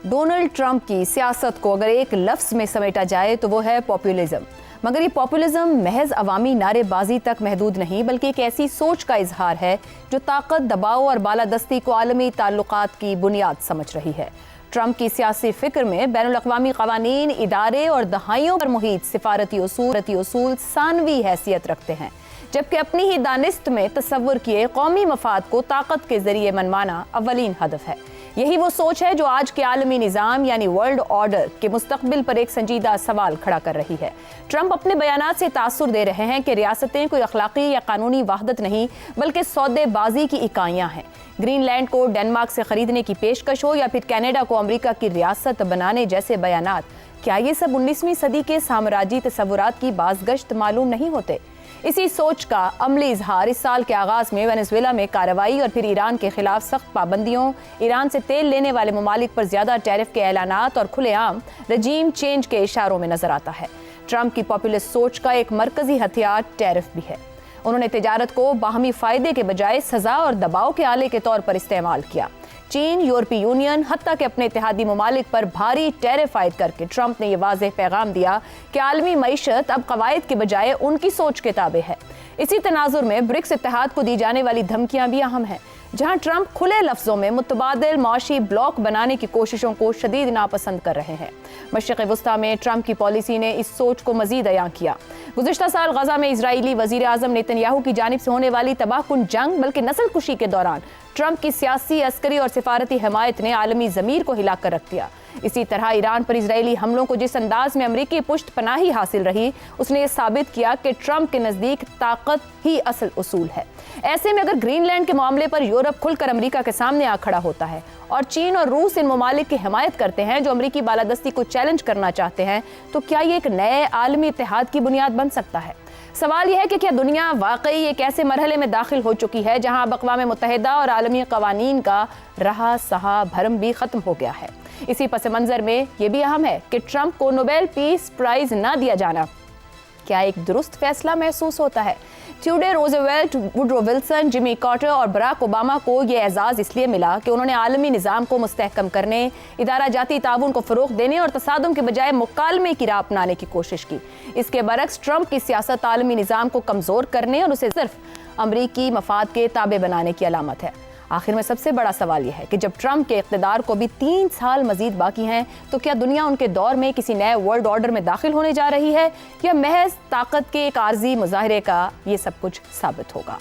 Donald Trump की सियासत को अगर एक लफ्ज़ में समेटा जाए तो वो है पॉपुलिज्म। मगर ये पॉपुलिज्म महज अवामी नारेबाजी तक महदूद नहीं, बल्कि एक ऐसी सोच का इजहार है जो ताकत, दबाव और बालादस्ती को आलमी ताल्लुकात की बुनियाद समझ रही है। ट्रंप की सियासी फिक्र में बैनुल अक़वामी क़वानीन, इदारे और दहाइयों पर मुहित सिफारती उसूल सानवी हैसियत रखते हैं, जबकि अपनी ही दानिस्त में तसव्वुर किए कौमी मफाद को ताकत के जरिए मनवाना अव्वलीन हदफ है। यही वो सोच है जो आज के आलमी निज़ाम यानी वर्ल्ड ऑर्डर के मुस्तकबिल पर एक संजीदा सवाल खड़ा कर रही है। ट्रंप अपने बयानात से तासुर दे रहे हैं कि रियासतें कोई अखलाकी या कानूनी वहदत नहीं, बल्कि सौदेबाजी की इकाइयाँ हैं। ग्रीनलैंड को डेनमार्क से खरीदने की पेशकश हो या फिर कनाडा को अमेरिका की रियासत बनाने जैसे बयानात, क्या ये सब 19वीं सदी के साम्राज्यी तसव्वुरात की बाज़गश्त मालूम नहीं होते? इसी सोच का अमली इजहार इस साल के आगाज में वेनेजुएला में कार्रवाई और फिर ईरान के खिलाफ सख्त पाबंदियों, ईरान से तेल लेने वाले ममालिक पर ज्यादा टैरिफ के ऐलानात और खुलेआम रजीम चेंज के इशारों में नजर आता है। ट्रंप की पॉपुलिस्ट सोच का एक मरकजी हथियार टैरिफ भी है। उन्होंने तिजारत को बाहमी फायदे के बजाय सजा और दबाव के आले के तौर पर इस्तेमाल किया। चीन, यूरोपीय यूनियन, हत्ता के अपने इत्तेहादी ममालिक पर भारी टैरिफ आयद करके ट्रंप ने यह वाज़ेह पैगाम दिया कि आलमी मईशत अब कवायद के बजाय उनकी सोच के ताबे है। इसी तनाजुर में ब्रिक्स इत्तेहाद को दी जाने वाली धमकियां भी अहम हैं, जहां ट्रंप खुले लफ्जों में मुतबादिल माशी ब्लॉक बनाने की कोशिशों को शदीद नापसंद कर रहे हैं। मशरिक़ वस्ता में ट्रंप की पॉलिसी ने इस सोच को मजीद अयां किया। गुज़िश्ता साल गजा में इजरायली वज़ीर आज़म नेतन्याहू की जानिब से होने वाली तबाहकुन जंग बल्कि नस्ल कुशी के दौरान ट्रंप की सियासी, अस्करी और सिफारती हिमायत ने आलमी ज़मीर को हिला कर रख दिया। इसी तरह ईरान पर इजरायली हमलों को जिस अंदाज में अमरीकी पुष्ट पनाही हासिल रही, उसने ये साबित किया कि ट्रंप के नज़दीक ताकत ही असल उसूल है। ऐसे में अगर ग्रीनलैंड के मामले पर यूरोप खुलकर अमेरिका के सामने आ खड़ा होता है और चीन और रूस इन ममालिक की हिमायत करते हैं जो अमेरिकी बालादस्ती को चैलेंज करना चाहते हैं, तो क्या ये एक नए आलमी इत्तेहाद की बुनियाद बन सकता है? सवाल यह है कि क्या दुनिया वाकई एक ऐसे मरहले में दाखिल हो चुकी है जहां अब अक़वाम मुत्तहिदा और आलमी क़वानीन का रहा सहा भरम भी ख़त्म हो गया है? इसी पस मंज़र में यह भी अहम है कि ट्रंप को नोबेल पीस प्राइज़ न दिया जाना क्या एक दुरुस्त फैसला महसूस होता है? Theodore Roosevelt, Woodrow Wilson, Jimmy Carter और बराक ओबामा को यह एजाज़ इसलिए मिला कि उन्होंने आलमी निज़ाम को मुस्तहकम करने, इदारा जाती ताउन को फ़रोग़ देने और तसादुम के बजाय मुकालमे की राह अपनाने की कोशिश की। इसके बरक्स ट्रंप की सियासत आलमी निज़ाम को कमज़ोर करने और उसे सिर्फ अमरीकी मफाद के ताबे बनाने की अलामत है। आखिर में सबसे बड़ा सवाल यह है कि जब ट्रंप के इक़्तिदार को भी 3 साल मजीद बाकी हैं, तो क्या दुनिया उनके दौर में किसी नए वर्ल्ड ऑर्डर में दाखिल होने जा रही है या महज ताकत के एक आर्जी मुजाहरे का ये सब कुछ साबित होगा?